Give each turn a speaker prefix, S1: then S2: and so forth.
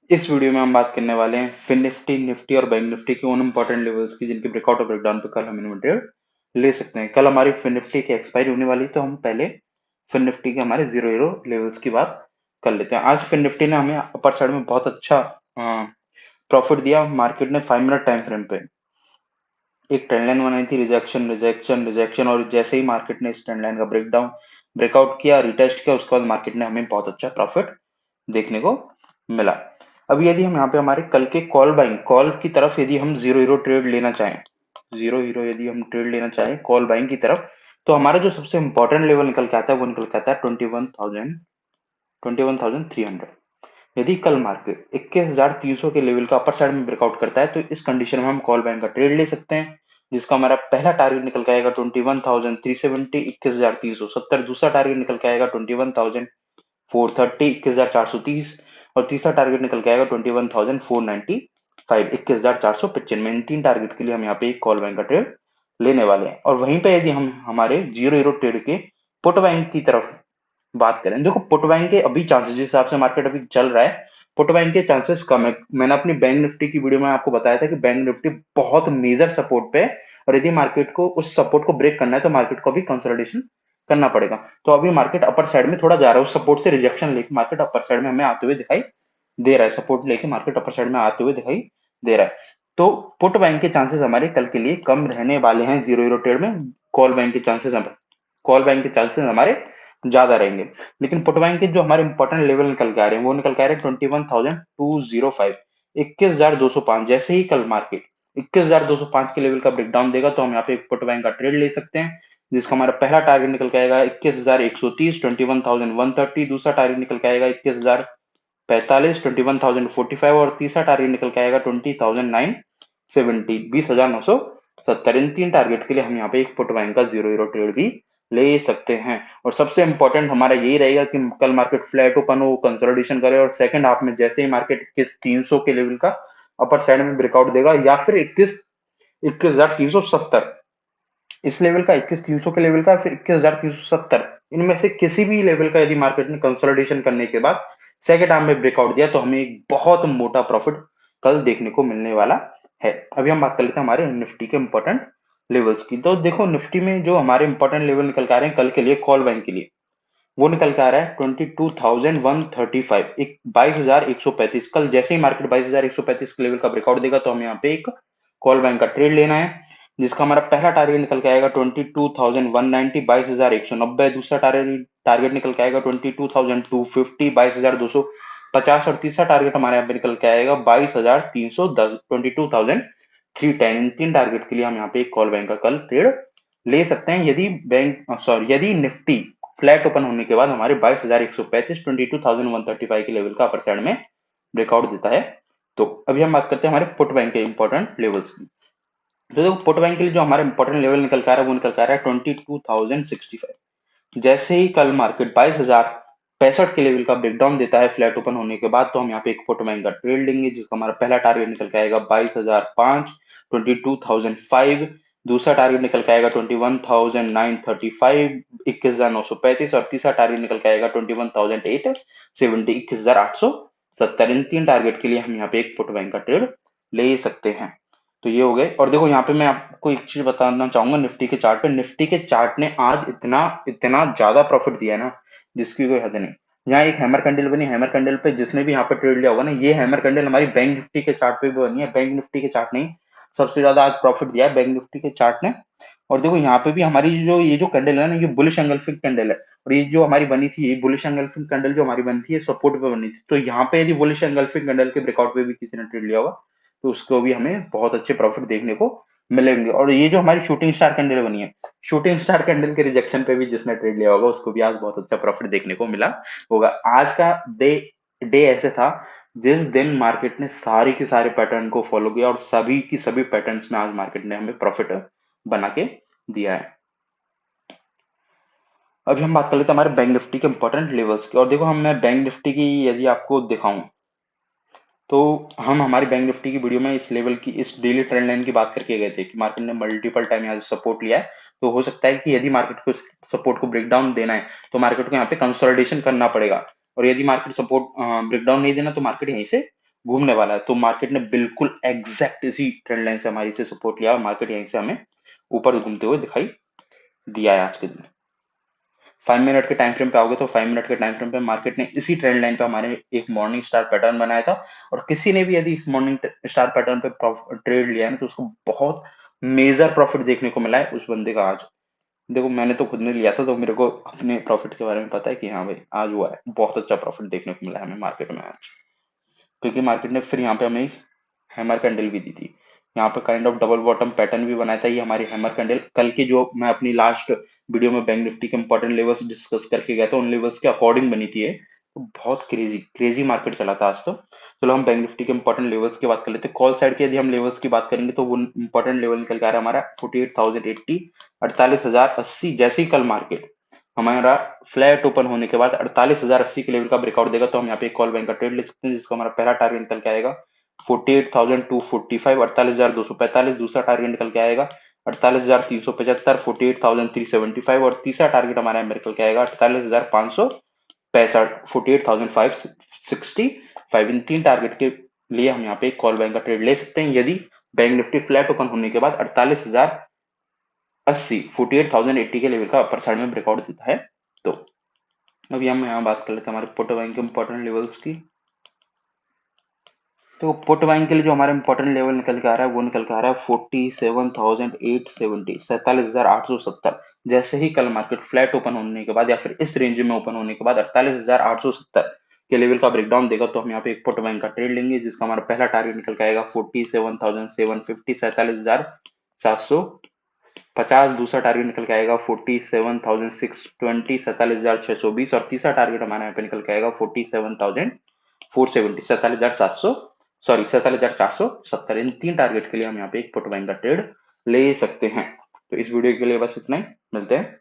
S1: इस वीडियो में हम बात करने वाले हैं फिन निफ्टी, निफ्टी और बैंक निफ्टी के उन इंपॉर्टेंट लेवल्स की जिनके ब्रेकआउट और ब्रेकडाउन पे कल हम इन्वेंट्री ले सकते हैं। कल हमारी फिन निफ्टी की एक्सपायरी होने वाली, तो हम पहले फिन निफ्टी के हमारे जीरो हीरो लेवल्स की बात कर लेते हैं। आज फिन निफ्टी ने हमें अपर साइड में बहुत अच्छा प्रॉफिट दिया। मार्केट ने 5 मिनट टाइम फ्रेम पे एक ट्रेंड लाइन बनाई थी, रिजेक्शन रिजेक्शन रिजेक्शन, और जैसे ही मार्केट ने इस ट्रेंड लाइन का ब्रेकआउट किया, रिटेस्ट किया, उसके बाद मार्केट ने हमें बहुत अच्छा प्रॉफिट देखने को मिला। अब यदि हम यहाँ पे हमारे कल के कॉल बाइंग कॉल की तरफ यदि हम जीरो हीरो ट्रेड लेना चाहें, जीरो हीरो यदि हम ट्रेड लेना चाहें कॉल बाइंग की तरफ, तो हमारा जो सबसे इंपॉर्टेंट लेवल निकल के आता है वो निकल के आता है 21,300। यदि कल मार्केट 21,300 के लेवल का अपर साइड में ब्रेकआउट करता है, तो इस कंडीशन में हम कॉल बैंक का ट्रेड ले सकते हैं, जिसका हमारा पहला टारगेट निकल के आएगा 21,370, 21,370। दूसरा टारगेट निकल के आएगा 21,430, 21,430, और तीसरा टारगेट निकल के आएगा 21,495, 21,495 में। इन तीन टारगेट के लिए हम यहाँ पे एक कॉल बैंक का ट्रेड लेने वाले हैं। और वहीं पे यदि हम हमारे जीरो हीरो ट्रेड के पुट बैंक की तरफ बात करें, देखो पुट बैंक के अभी चांसेस, जिस हिसाब से मार्केट अभी चल रहा है, पुट बैंक के चांसेस कम है। मैंने अपनी बैंक निफ्टी की वीडियो में आपको बताया था कि बैंक निफ्टी बहुत मेजर सपोर्ट पे है, और यदि मार्केट को उस सपोर्ट को ब्रेक करना है तो मार्केट को भी कंसोलिडेशन करना पड़ेगा। तो अभी मार्केट अपर साइड में थोड़ा जा रहा है, उस सपोर्ट से रिजेक्शन लेके मार्केट अपर साइड में हमें आते हुए दिखाई दे रहा है, सपोर्ट लेके मार्केट अपर साइड में आते हुए दिखाई दे रहा है। तो पुट बैंक के चांसेस हमारे कल के लिए कम रहने वाले हैं जीरो हीरो ट्रेड में। कॉल बैंक के चांसेस कॉल बैंक के चांसेस हमारे ज्यादा रहेंगे। लेकिन पुट बैंक के जो हमारे इंपॉर्टेंट लेवल निकल के आ रहे हैं वो निकल के आ रहे हैं 21,205, 21,205। जैसे ही कल मार्केट 21,205 के लेवल का ब्रेकडाउन देगा, तो हम यहाँ पे एक पुट बैंक का ट्रेड ले सकते हैं, जिसका हमारा पहला टारगेट निकल के आएगा 21,130, 21,130। दूसरा टारगेट निकल के आएगा 21,045, 21,045, और तीसरा टारगेट निकल के आएगा 20,970, 20,970। इन तीन टारगेट के लिए हम यहाँ पे एक पुट बैंक का जीरो हीरो ट्रेड भी ले सकते हैं। और सबसे इंपॉर्टेंट हमारा यही रहेगा कि कल मार्केट फ्लैट ओपन हो, कंसोलिडेशन करे, और सेकंड हाफ में जैसे ही मार्केट 21,300 के लेवल का अपर साइड में ब्रेकआउट देगा, या फिर 21,370, इस लेवल का 21,300 के लेवल का, फिर 21,370, इनमें से किसी भी लेवल का यदि मार्केट ने कंसोलिडेशन करने के बाद सेकंड हाफ में ब्रेकआउट दिया, तो हमें एक बहुत मोटा प्रॉफिट कल देखने को मिलने वाला है। अभी हम बात कर लेते हैं हमारे निफ्टी के इंपॉर्टेंट लेवल्स की। तो देखो निफ्टी में जो हमारे इंपॉर्टेंट लेवल निकल के आ रहे हैं कल के लिए कॉल बैंक के लिए, वो निकल के आ रहा है 22,135, एक 22,135। कल जैसे ही मार्केट 22,135 के लेवल का ब्रेकआउट देगा, तो हमें यहाँ पे एक कॉल बैंक का ट्रेड लेना है, जिसका हमारा पहला टारगेट निकल के आएगा 22,190, 22,190। दूसरा टारगेट निकल के आएगा 22,250, 22,250, और तीसरा टारगेट हमारे यहाँ पे निकल के आएगा 22,310, 22,310। इन तीन टारगेट के लिए हम यहाँ पे एक कॉल बैंक का कल ट्रेड ले सकते हैं, यदि निफ्टी फ्लैट ओपन होने के बाद हमारे 22,135, 22,135 के लेवल का अपर साइड में ब्रेकआउट देता है। तो अभी हम बात करते हैं हमारे पुट बैंक के इंपॉर्टेंट लेवल्स की। तो देखो पुट बैंक के लिए जो हमारा इंपॉर्टेंट लेवल निकल कर आ रहा है वो निकल कर आ रहा है 22,065। जैसे ही कल मार्केट 22,065 के लेवल का ब्रेकडाउन देता है फ्लैट ओपन होने के बाद, तो हम यहाँ पे एक पुट बैंक का ट्रेड लेंगे, जिसका हमारा पहला टारगेट निकल के आएगा 22,005, 22,005। दूसरा टारगेट निकल के आएगा 21,935, 21,935, और तीसरा टारगेट निकल के आएगा 21,870, 21,870। इन तीन टारगेट के लिए हम यहाँ पे एक पुट बैंक का ट्रेड ले सकते हैं। तो ये हो गए। और देखो यहाँ पे मैं आपको एक चीज बताना चाहूंगा, निफ्टी के चार्ट पे, निफ्टी के चार्ट ने आज इतना इतना ज्यादा प्रॉफिट दिया है ना, जिसकी कोई हद नहीं। यहाँ एक हैमर कैंडल बनी, हैमर कैंडल पे जिसने भी यहाँ पे ट्रेड लिया होगा ना, ये हैमर कैंडल हमारी बैंक निफ्टी के चार्ट पे भी बनी है। बैंक निफ्टी के चार्ट नहीं, सबसे ज्यादा आज प्रॉफिट दिया है बैंक निफ्टी के चार्ट ने। और देखो यहाँ पे भी हमारी जो ये जो कैंडल है ना, ये बुलिश एंगल्फिंग कैंडल है, और ये जो हमारी बनी थी, ये बुलिश एंगल्फिंग कैंडल जो हमारी बनी थी, ये सपोर्ट पे बनी थी। तो यहाँ पे यदि बुलिश एंगल्फिंग कैंडल के ब्रेकआउट पे भी किसी ने ट्रेड लिया होगा, तो उसको भी हमें बहुत अच्छे प्रॉफिट देखने को मिलेंगे। और ये जो हमारी शूटिंग स्टार कैंडल बनी है, शूटिंग स्टार कैंडल के रिजेक्शन पे भी जिसने ट्रेड लिया होगा, उसको भी आज बहुत अच्छा प्रॉफिट देखने को मिला होगा। आज का डे डे ऐसे था जिस दिन मार्केट ने सारी के सारे पैटर्न को फॉलो किया, और सभी की सभी पैटर्न्स में आज मार्केट ने हमें प्रॉफिट बना के दिया है। अभी हम बात कर लेते हैं हमारे बैंक निफ्टी के इंपॉर्टेंट लेवल्स की। और देखो मैं बैंक निफ्टी की यदि आपको दिखाऊं, तो हम हमारी बैंक निफ्टी की वीडियो में इस लेवल की, इस डेली ट्रेंड लाइन की बात करके गए थे कि मार्केट ने मल्टीपल टाइम यहाँ से सपोर्ट लिया है। तो हो सकता है कि यदि मार्केट को सपोर्ट को ब्रेक डाउन देना है, तो मार्केट को यहाँ पे कंसोलिडेशन करना पड़ेगा, और यदि मार्केट सपोर्ट ब्रेक डाउन नहीं देना, तो मार्केट यहीं से घूमने वाला है। तो मार्केट ने बिल्कुल एग्जैक्ट इसी ट्रेंड लाइन से हमारी से सपोर्ट लिया और मार्केट यहीं से हमें ऊपर घूमते हुए दिखाई दिया है आज के दिन। 5 मिनट के टाइम फ्रेम पे आओगे तो 5 मिनट के टाइम फ्रेम पे मार्केट ने इसी ट्रेंड लाइन पे हमारे एक मॉर्निंग स्टार पैटर्न बनाया था। और किसी ने भी यदि इस मॉर्निंग स्टार पैटर्न पे ट्रेड लिया है ना, तो उसको बहुत मेजर प्रॉफिट देखने को मिला है उस बंदे का आज। देखो मैंने तो खुद ने लिया था, तो मेरे को अपने प्रॉफिट के बारे में पता है कि हाँ भाई आज हुआ है, बहुत अच्छा प्रॉफिट देखने को मिला है हमें मार्केट में आज। क्योंकि मार्केट ने फिर यहाँ पे हमें हैमर कैंडल भी दी थी, यहाँ पे kind of double bottom pattern भी बनाया था। ये हमारी हैमर कैंडल कल की, जो मैं अपनी लास्ट वीडियो में बैंक निफ्टी के इंपॉर्टेंट लेवल्स डिस्कस करके गया था, उन लेवल्स के अकॉर्डिंग बनी थी ये। तो बहुत क्रेजी क्रेजी मार्केट चला था आज तो। चलो हम बैंक निफ्टी के इंपॉर्टेंट लेवल्स की बात कर लेते हैं। कॉल साइड के यदि हम लेवल्स की बात करेंगे तो वो इंपॉर्टेंट लेवल निकल के आ रहा है हमारा 48,080, 48,080। जैसे ही कल मार्केट हमारा फ्लैट ओपन होने के बाद 48,080 के लेवल का ब्रेकआउट देगा, तो हम यहाँ पे एक कॉल बैंक का ट्रेड ले सकते हैं, जिसका हमारा पहला टारगेट निकल के आएगा 48,245, 48,245। दूसरा टारगेट निकल के आएगा 48,375, 48,375। और तीसरा टारगेट हमारा निकल के आएगा 48,565, 48,565। इन तीन टारगेट के लिए हम यहाँ पे एक कॉल बैंक का ट्रेड ले सकते हैं, यदि बैंक निफ्टी फ्लैट ओपन होने के बाद 48,080, 48,080 के लेवल का अपर साइड में ब्रेकआउट देता है। तो अभी हम यहाँ बात कर लेते हैं हमारे पुट बैंक के इंपॉर्टेंट लेवल्स की। तो पुट बाइंग के लिए जो हमारा इंपॉर्टेंट लेवल निकल के आ रहा है वो निकल के आ रहा है 47,870, 47,870। जैसे ही कल मार्केट फ्लैट ओपन होने के बाद या फिर इस रेंज में ओपन होने के बाद 48,870 के लेवल का ब्रेकडाउन देगा, तो हम यहाँ पे एक पुट बाइंग का ट्रेड लेंगे, जिसका हमारा पहला टारगेट निकल के आएगा 47,750, 47,750। दूसरा टारगेट निकल के आएगा 47,620, 47,620। और तीसरा टारगेट हमारे यहाँ पे निकल के आएगा 47,470, 47,700, सॉरी 47,470। इन तीन टारगेट के लिए हम यहाँ पे एक पुट बाइंग का ट्रेड ले सकते हैं। तो इस वीडियो के लिए बस इतना ही, मिलते हैं